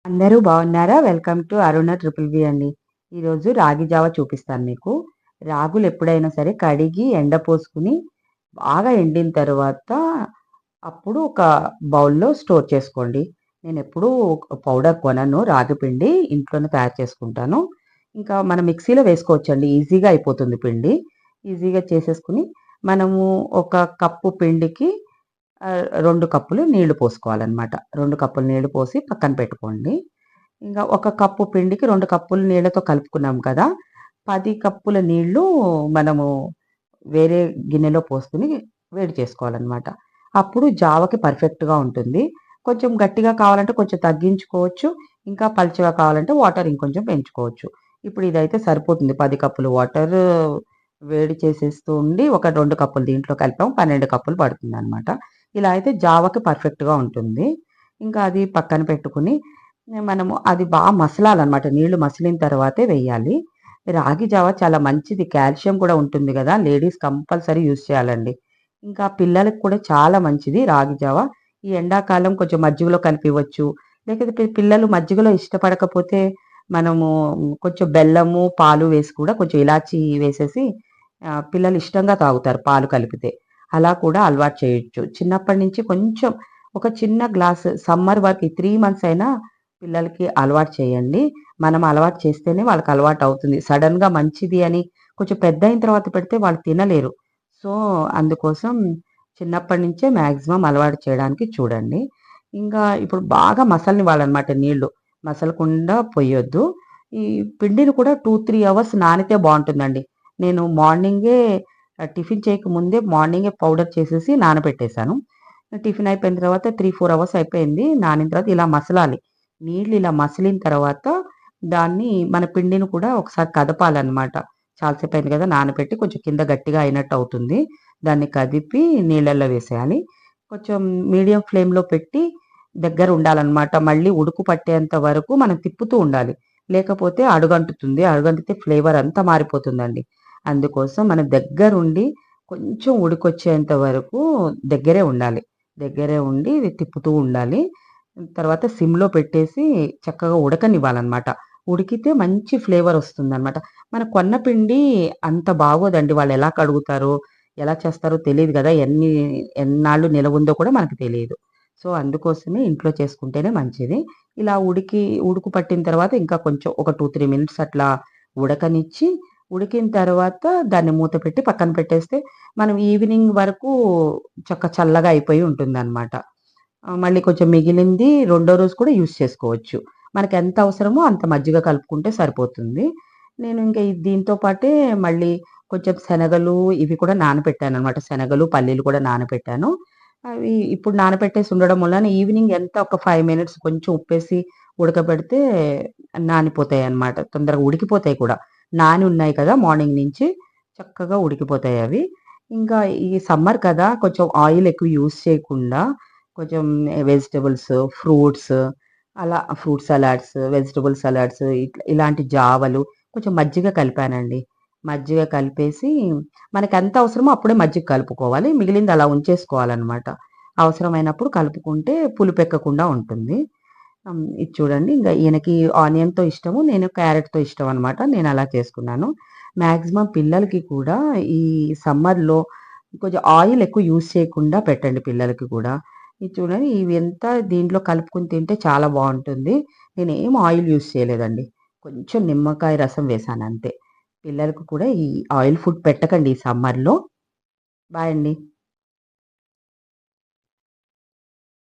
అందరూ బాగున్నారా? Welcome to Aruna triple B అండి. ఈరోజు రాగి జావ చూపిస్తాను మీకు. రాగులు ఎప్పుడైనా సరే కడిగి ఎండపోసుకొని బాగా ఎండిన తర్వాత అప్పుడు ఒక బౌల్‌లో స్టోర్ చేసుకోండి. నేనెప్పుడూ పౌడర్ కొనను. రాగి పిండి ఇంట్లోనే తయారు చేసుకుంటాను. ఇంకా మనం మిక్సీలో వేసుకోవచ్చండి. ఈజీగా అయిపోతుంది పిండి. ఈజీగా చేసేసుకొని మనము ఒక కప్పు పిండికి 2 కప్పులు నీళ్లు పోసుకోవాలనమాట. 2 కప్పులు నీళ్లు పోసి పక్కన పెట్టుకోండి. ఇంకా ఒక కప్పు పిండికి 2 కప్పులు నీళ్ళతో కలుపుకున్నాం కదా! 10 కప్పుల నీళ్ళు మనము వేరే గిన్నెలో పోసుకొని వేడి చేసుకోవాలనమాట. అప్పుడు జావకి పర్ఫెక్ట్‌గా ఉంటుంది. కొంచెం గట్టిగా కావాలంటే కొంచెం తగ్గించుకోవచ్చు. ఇంకా పలుచగా కావాలంటే వాటర్ ఇంకొంచెం పెంచుకోవచ్చు. ఇప్పుడు ఇదైతే సరిపోతుంది. 10 కప్పులు వాటరు వేడి చేసేస్తూ ఉండి ఒక 2 కప్పులు దీంట్లో కలిపాం. 12 కప్పులు పడుతుందనమాట. ఇలా అయితే జావకి పర్ఫెక్ట్‌గా ఉంటుంది. ఇంకా అది పక్కన పెట్టుకొని మనము అది మసలాలనమాట. నీళ్లు మసిలిన తర్వాతే వెయ్యాలి. రాగి జావ చాలా మంచిది. కాల్షియం కూడా ఉంటుంది గదా! లేడీస్ కంపల్సరీ యూజ్ చేయాలండి. ఇంకా పిల్లలకి కూడా చాలా మంచిది రాగి జావ. ఈ ఎండాకాలం కొంచెం మజ్జిగలో కలిపివ్వచ్చు. లేకపోతే పిల్లలు మజ్జిగలో ఇష్టపడకపోతే మనము కొంచెం బెల్లము, పాలు వేసి కూడా కొంచెం ఇలాచీ వేసేసి పిల్లలు ఇష్టంగా తాగుతారు పాలు కలిపితే. అలా కూడా అలవాటు చేయొచ్చు. చిన్నప్పటి నుంచి కొంచెం ఒక చిన్న గ్లాస్ సమ్మర్ వరకు ఈ 3 మంత్స్ అయినా పిల్లలకి అలవాటు చేయండి. మనం అలవాటు చేస్తేనే వాళ్ళకి అలవాటవుతుంది. సడెన్‌గా మంచిది అని కొంచెం పెద్దయిన తర్వాత పెడితే వాళ్ళు తినలేరు. సో, అందుకోసం చిన్నప్పటి నుంచే మాక్సిమం అలవాటు చేయడానికి చూడండి. ఇంకా ఇప్పుడు బాగా మసలనివ్వాలనమాట నీళ్ళు. మసలకుండా పొయ్యొద్దు. ఈ పిండిని కూడా 2, 3 అవర్స్ నానితే బావుంటుందండి. నేను మార్నింగే టిఫిన్ చేయకముందే మార్నింగే పౌడర్ చేసేసి నానబెట్టేసాను. టిఫిన్ అయిపోయిన తర్వాత 3, 4 అవర్స్ అయిపోయింది. నానిన తర్వాత ఇలా మసలాలి. నీళ్ళు ఇలా మసిలిన తర్వాత దాన్ని మన పిండిని కూడా ఒకసారి కదపాలనమాట. చాలా సేపయింది కదా! నానబెట్టి కొంచెం కింద గట్టిగా అయినట్టు అవుతుంది. దాన్ని కదిపి నీళ్ళల్లో వేసేయాలి. కొంచెం మీడియం ఫ్లేమ్‌లో పెట్టి దగ్గర ఉండాలనమాట. మళ్ళీ ఉడుకు పట్టేంత వరకు మనం తిప్పుతూ ఉండాలి. లేకపోతే అడుగంటుతుంది. అడుగంటితే ఫ్లేవర్ అంతా మారిపోతుందండి. అందుకోసం మనం దగ్గరుండి కొంచెం ఉడికొచ్చేంత వరకు దగ్గరే ఉండాలి. దగ్గరే ఉండి తిప్పుతూ ఉండాలి. తర్వాత సిమ్‌లో పెట్టేసి చక్కగా ఉడకనివ్వాలనమాట. ఉడికితే మంచి ఫ్లేవర్ వస్తుందనమాట. మన కొన్న పిండి అంత బాగోదండి. వాళ్ళెలా కడుగుతారో, ఎలా చేస్తారో తెలీదు గదా! ఎన్నాళ్ళు నిలవుందో కూడా మనకు తెలీదు. సో, అందుకోసమే ఇంట్లో చేసుకుంటేనే మంచిది. ఇలా ఉడుకు పట్టిన తర్వాత ఇంకా కొంచెం ఒక 2, 3 మినిట్స్ అట్లా ఉడకనిచ్చి, ఉడికిన తర్వాత దాన్ని మూత పెట్టి పక్కన పెట్టేస్తే, మనం ఈవినింగ్ వరకు చల్లగా అయిపోయి ఉంటుందనమాట. మళ్ళీ కొంచెం మిగిలింది రెండో రోజు కూడా యూజ్ చేసుకోవచ్చు. మనకెంత అవసరమో అంత మజ్జిగ కలుపుకుంటే సరిపోతుంది. నేను ఇంకా దీంతో పాటే మళ్ళీ కొంచెం శనగలు ఇవి కూడా నానబెట్టాననమాట. శనగలు, పల్లీలు కూడా నానబెట్టాను. అవి ఇప్పుడు నానబెట్టేసి ఉండడం వలన ఈవినింగ్ ఎంత ఒక 5 మినిట్స్ కొంచెం ఉప్పేసి ఉడకబెడితే నానిపోతాయన్నమాట. తొందరగా ఉడికిపోతాయి కూడా. నాని ఉన్నాయి కదా! మార్నింగ్ నుంచి చక్కగా ఉడికిపోతాయవి. ఇంకా ఈ సమ్మర్ కదా! కొంచెం ఆయిల్ ఎక్కువ యూజ్ చేయకుండా కొంచెం వెజిటబుల్స్, ఫ్రూట్స్ అలా ఫ్రూట్ సలాడ్స్, వెజిటబుల్ సలాడ్స్ ఇలాంటి జావలు కొంచెం మజ్జిగ కలిపానండి. మజ్జిగ కలిపేసి మనకెంత అవసరమో అప్పుడే మజ్జిగ కలుపుకోవాలి. మిగిలింది అలా ఉంచేసుకోవాలనమాట. అవసరమైనప్పుడు కలుపుకుంటే పులుపెక్కకుండా ఉంటుంది. ఇది చూడండి ఇంగ ఈయనకి ఆనియన్‌తో ఇష్టము. నేను క్యారెట్‌తో ఇష్టం అనమాట. నేనలా చేసుకున్నాను. మాక్సిమం పిల్లలకి కూడా ఈ సమ్మర్‌లో కొంచెం ఆయిల్ ఎక్కువ యూజ్ చేయకుండా పెట్టండి పిల్లలకి కూడా. ఇది చూడండి ఇవంతా దీంట్లో కలుపుకొని తింటే చాలా బావుంటుంది. నేనేం ఆయిల్ యూజ్ చేయలేదండి. కొంచెం నిమ్మకాయ రసం వేశానంతే. పిల్లలకు కూడా ఈ ఆయిల్ ఫుడ్ పెట్టకండి ఈ సమ్మర్‌లో. బాయ్ అండి.